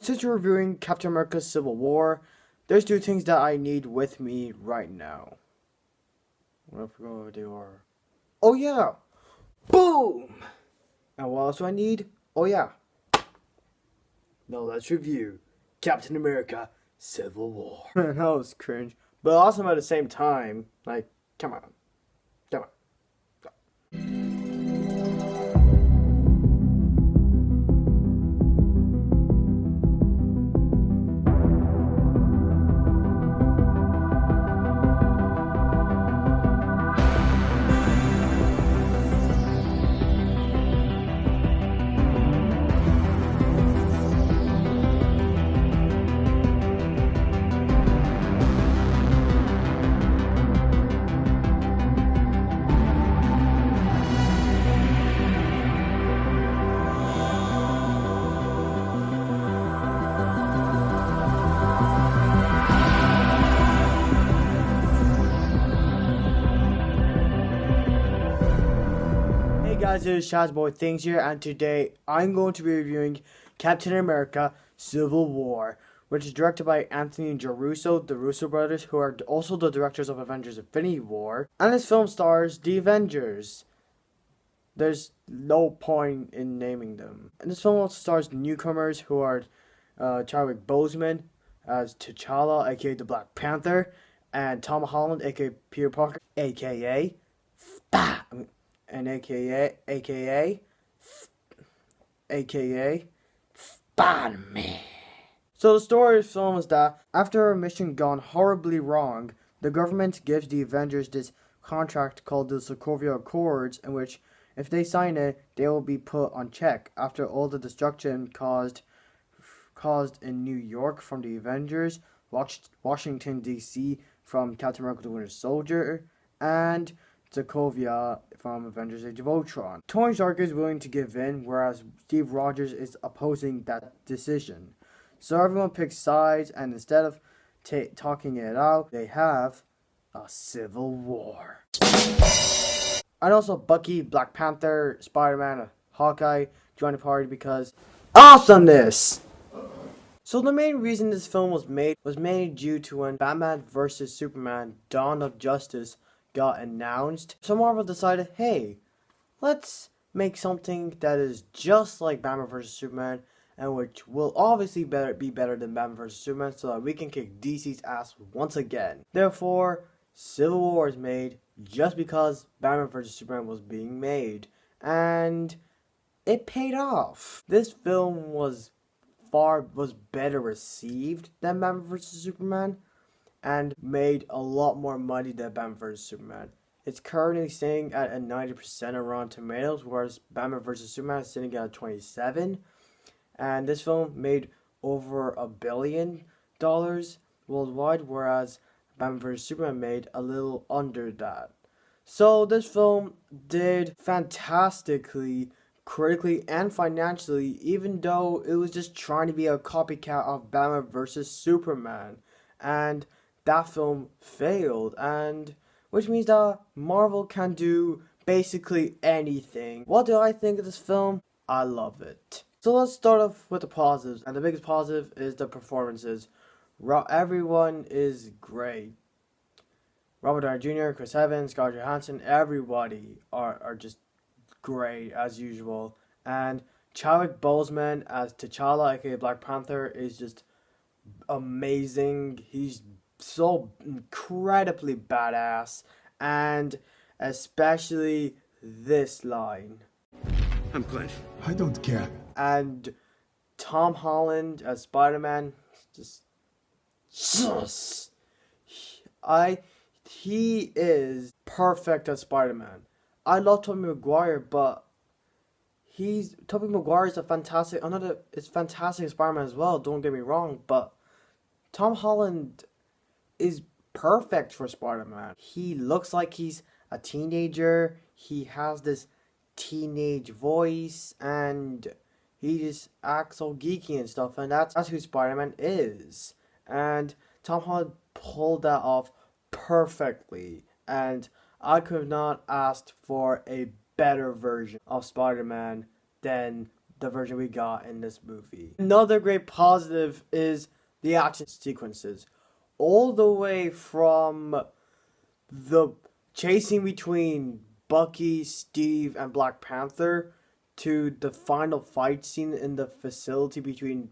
Since we're reviewing Captain America Civil War, there's two things that I need with me right now. What if we go do our... Oh yeah! Boom! And what else do I need? Oh yeah. Now let's review Captain America Civil War. That was cringe. But awesome at the same time. Like, come on. Come on. Hey guys, it is Shaz here, and today I'm going to be reviewing Captain America Civil War, which is directed by Anthony Russo, the Russo brothers, who are also the directors of Avengers Infinity War. And this film stars the Avengers. There's no point in naming them. And this film also stars newcomers who are Chadwick Boseman as T'Challa, aka the Black Panther, and Tom Holland, aka Peter Parker, aka and aka Spider-Man. So the story of the film is that after a mission gone horribly wrong, the government gives the Avengers this contract called the Sokovia Accords, in which if they sign it, they will be put on check after all the destruction caused in New York from the Avengers, Washington D.C. from Captain America the Winter Soldier, and Sokovia from Avengers Age of Ultron. Tony Stark is willing to give in, whereas Steve Rogers is opposing that decision. So everyone picks sides, and instead of talking it out, they have a civil war. And also Bucky, Black Panther, Spider-Man, Hawkeye join the party because awesomeness! So the main reason this film was made was mainly due to when Batman vs. Superman Dawn of Justice got announced. So Marvel decided, hey, let's make something that is just like Batman vs. Superman, and which will obviously be better than Batman vs. Superman, so that we can kick DC's ass once again. Therefore, Civil War is made just because Batman vs. Superman was being made, and it paid off. This film was better received than Batman vs. Superman, and made a lot more money than Batman vs. Superman. It's currently sitting at a 90% on Rotten Tomatoes, whereas Batman vs. Superman is sitting at 27%. And this film made over $1 billion worldwide, whereas Batman vs. Superman made a little under that. So this film did fantastically, critically and financially, even though it was just trying to be a copycat of Batman vs. Superman. And that film failed, and which means that Marvel can do basically anything. What do I think of this film? I love it. So let's start off with the positives, and the biggest positive is the performances. Everyone is great. Robert Downey Jr., Chris Evans, Scarlett Johansson, everybody are just great as usual. And Chadwick Boseman as T'Challa, aka Black Panther, is just amazing. He's so incredibly badass, and especially this line. I'm glad. I don't care. And Tom Holland as Spider-Man, he is perfect as Spider-Man. I love Tobey Maguire, but Tobey Maguire is fantastic as Spider-Man as well, don't get me wrong, but Tom Holland is perfect for Spider-Man. He looks like he's a teenager, he has this teenage voice, and he just acts so geeky and stuff, and that's who Spider-Man is. And Tom Holland pulled that off perfectly, and I could have not asked for a better version of Spider-Man than the version we got in this movie. Another great positive is the action sequences. All the way from the chasing between Bucky, Steve, and Black Panther to the final fight scene in the facility between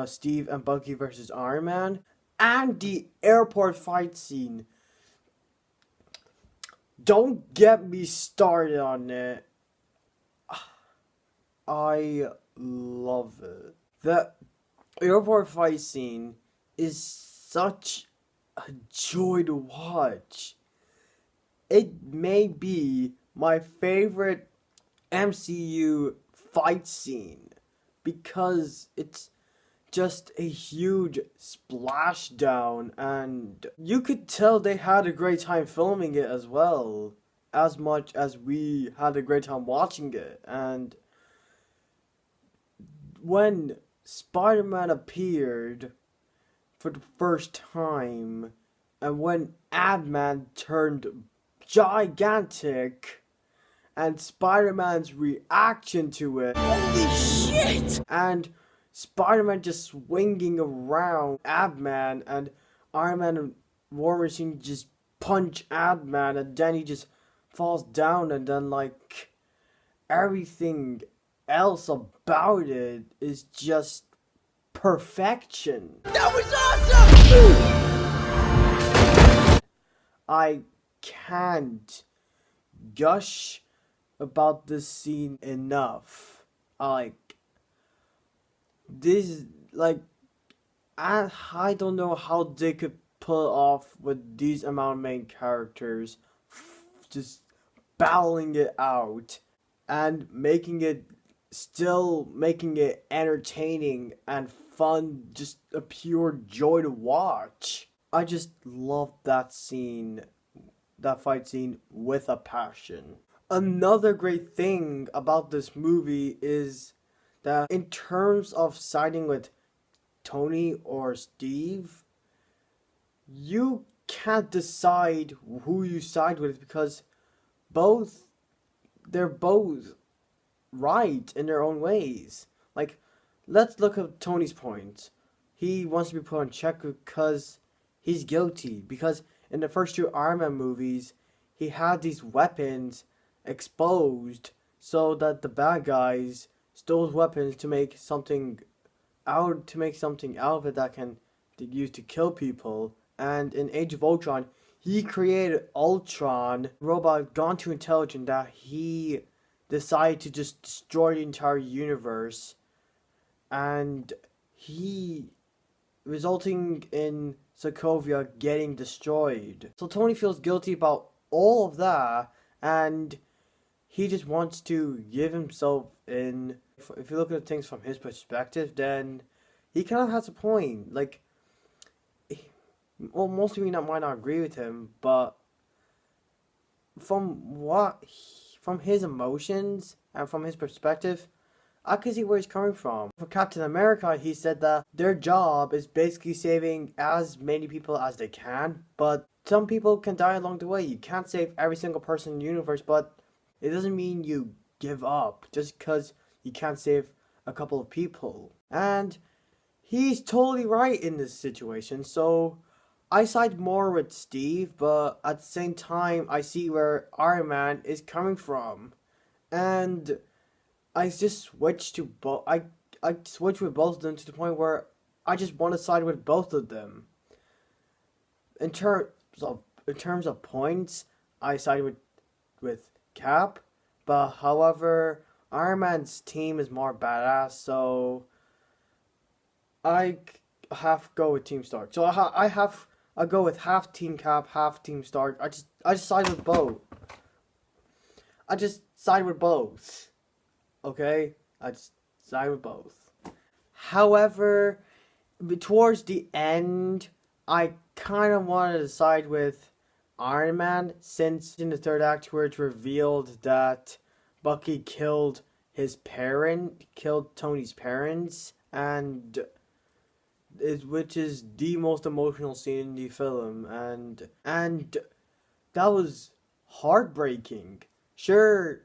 Steve and Bucky versus Iron Man, and the airport fight scene. Don't get me started on it. I love it. The airport fight scene is such a joy to watch. It may be my favorite MCU fight scene because it's just a huge splashdown, and you could tell they had a great time filming it as well, as much as we had a great time watching it. And when Spider-Man appeared for the first time, and when Ant-Man turned gigantic, and Spider-Man's reaction to it, holy shit! And Spider-Man just swinging around Ant-Man, and Iron Man and War Machine just punch Ant-Man, and then he just falls down, and then like everything else about it is just perfection. That was awesome! I can't gush about this scene enough. I don't know how they could pull off with these amount of main characters just battling it out and making it entertaining and fun, just a pure joy to watch. I just love that scene, that fight scene with a passion. Another great thing about this movie is that in terms of siding with Tony or Steve, you can't decide who you side with because they're both right in their own ways. Like, let's look at Tony's point. He wants to be put on check because he's guilty. Because in the first two Iron Man movies, he had these weapons exposed so that the bad guys stole weapons to make something out of it that can be used to kill people. And in Age of Ultron, he created Ultron, a robot gone too intelligent that he decided to just destroy the entire universe, and he resulting in Sokovia getting destroyed. So Tony feels guilty about all of that, and he just wants to give himself in. If you look at things from his perspective, then he kind of has a point. Like, well, most of you might not agree with him, but from his emotions and from his perspective, I can see where he's coming from. For Captain America, he said that their job is basically saving as many people as they can, but some people can die along the way. You can't save every single person in the universe, but it doesn't mean you give up just because you can't save a couple of people. And he's totally right in this situation, so I side more with Steve, but at the same time, I see where Iron Man is coming from. And I just switched to both. I switched with both of them to the point where I just want to side with both of them. In terms of points, I sided with Cap, but however, Iron Man's team is more badass, so I have to go with Team Stark. So I go with half Team Cap, half Team Stark. I just side with both. I just side with both. Okay? I just side with both. However, towards the end, I kind of wanted to side with Iron Man, since in the third act where it's revealed that Bucky killed Tony's parents, and which is the most emotional scene in the film, and that was heartbreaking. Sure,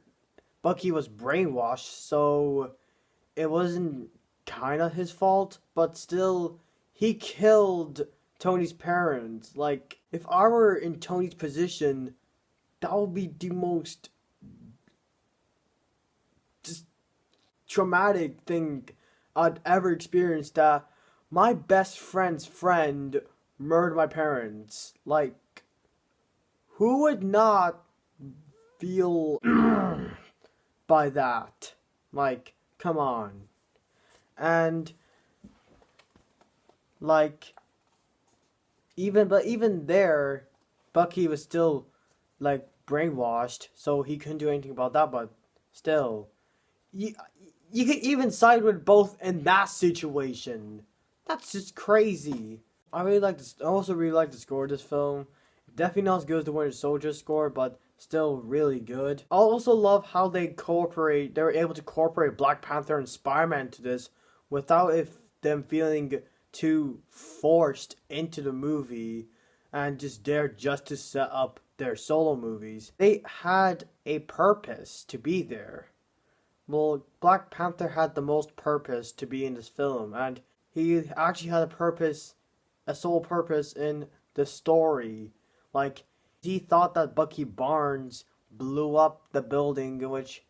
Bucky was brainwashed, so it wasn't kind of his fault, but still, he killed Tony's parents. Like, if I were in Tony's position, that would be the most just traumatic thing I'd ever experienced, that my best friend's friend murdered my parents. Like, who would not feel by that? Like, come on. And like, even there, Bucky was still like brainwashed, so he couldn't do anything about that. But still, you you could even side with both in that situation. That's just crazy. I really like this. I also really like the score of this film. Definitely not as good as the Winter Soldier score, but still really good. I also love how they cooperate. They were able to incorporate Black Panther and Spider-Man to this without them feeling too forced into the movie and just there just to set up their solo movies. They had a purpose to be there. Well, Black Panther had the most purpose to be in this film, and he actually had a sole purpose in the story. Like, he thought that Bucky Barnes blew up the building in which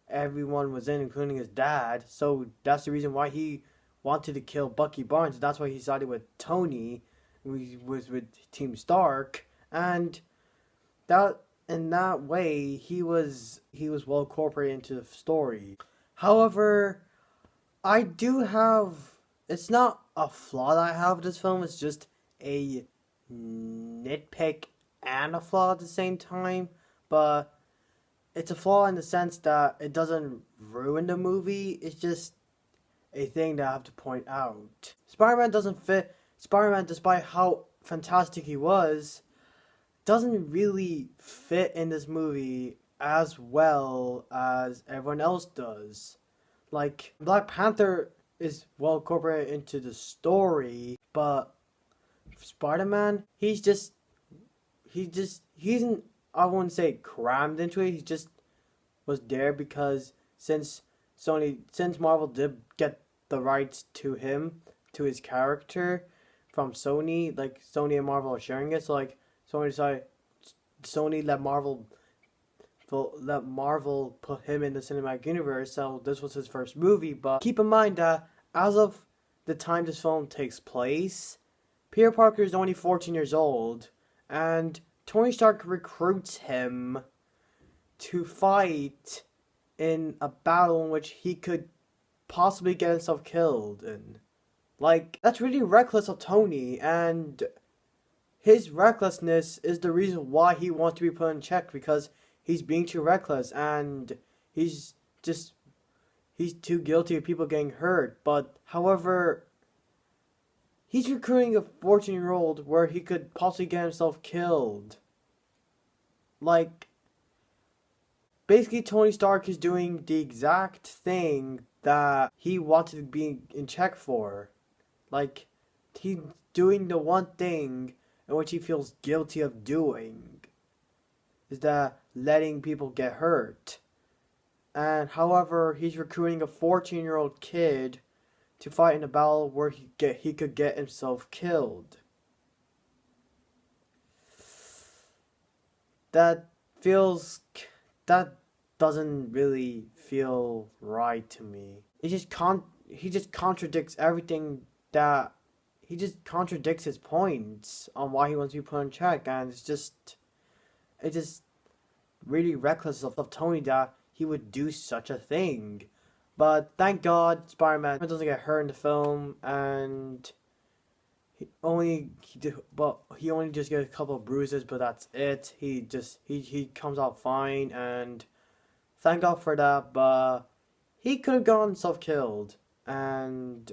everyone was in, including his dad, so that's the reason why he wanted to kill Bucky Barnes. That's why he sided with Tony, who was with Team Stark, and that in that way he was well incorporated into the story. However, I do have, it's not a flaw that I have with this film, it's just a nitpick and a flaw at the same time, but it's a flaw in the sense that it doesn't ruin the movie. It's just a thing that I have to point out. Spider-Man doesn't fit. Spider-Man, despite how fantastic he was, doesn't really fit in this movie as well as everyone else does. Like, Black Panther is well incorporated into the story, but Spider-Man, he isn't, I wouldn't say crammed into it, he just was there because since Marvel did get the rights to him, to his character from Sony, like Sony and Marvel are sharing it, so like Sony let Marvel put him in the cinematic universe, so this was his first movie. But keep in mind that as of the time this film takes place, Peter Parker is only 14 years old, and Tony Stark recruits him to fight in a battle in which he could possibly get himself killed. And like, that's really reckless of Tony, and his recklessness is the reason why he wants to be put in check, because he's being too reckless and he's too guilty of people getting hurt. But however, he's recruiting a 14-year-old where he could possibly get himself killed. Like, basically Tony Stark is doing the exact thing that he wanted to be in check for. Like, he's doing the one thing in which he feels guilty of doing, is that letting people get hurt. And however, he's recruiting a 14-year-old kid to fight in a battle where he could get himself killed. That doesn't really feel right to me. He just contradicts everything that he just contradicts his points on why he wants to be put in check, and it's just really reckless of Tony that he would do such a thing. But thank God Spider-Man doesn't get hurt in the film, and he only just gets a couple of bruises, but that's it. He comes out fine, and thank God for that. But he could have gone self-killed, and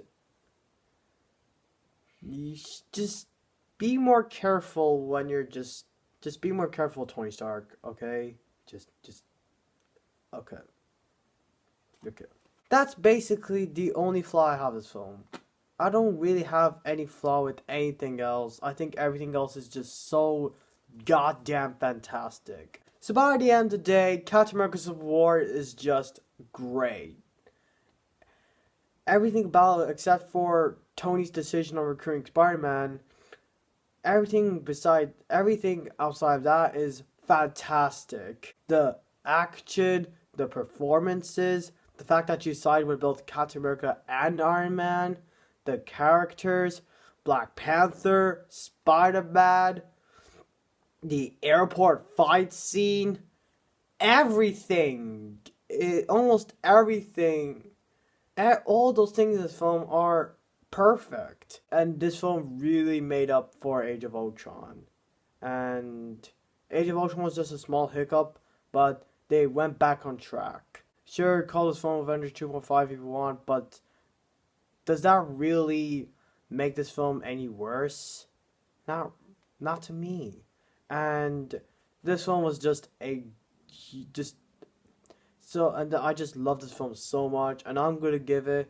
you just be more careful when you're just be more careful, Tony Stark, okay? Just okay. That's basically the only flaw I have with this film. I don't really have any flaw with anything else. I think everything else is just so goddamn fantastic. So by the end of the day, Captain America Civil War is just great. everything about it, except for Tony's decision on recruiting Spider-Man, everything outside of that is fantastic. The action, the performances, the fact that you side with both Captain America and Iron Man, the characters, Black Panther, Spider-Man, the airport fight scene, everything, almost everything, all those things in this film are perfect. And this film really made up for Age of Ultron. And Age of Ultron was just a small hiccup, but they went back on track. Sure, call this film Avengers 2.5 if you want, but does that really make this film any worse? Not to me. And this film was and I just love this film so much, and I'm gonna give it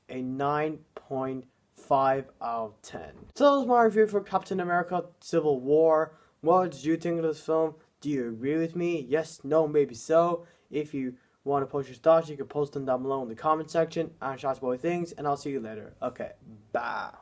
a 9.5 out of 10. So that was my review for Captain America Civil War. What did you think of this film? Do you agree with me? Yes, no, maybe so. If you want to post your thoughts, you can post them down below in the comment section. I'm Shaz Things, and I'll see you later. Okay, bye.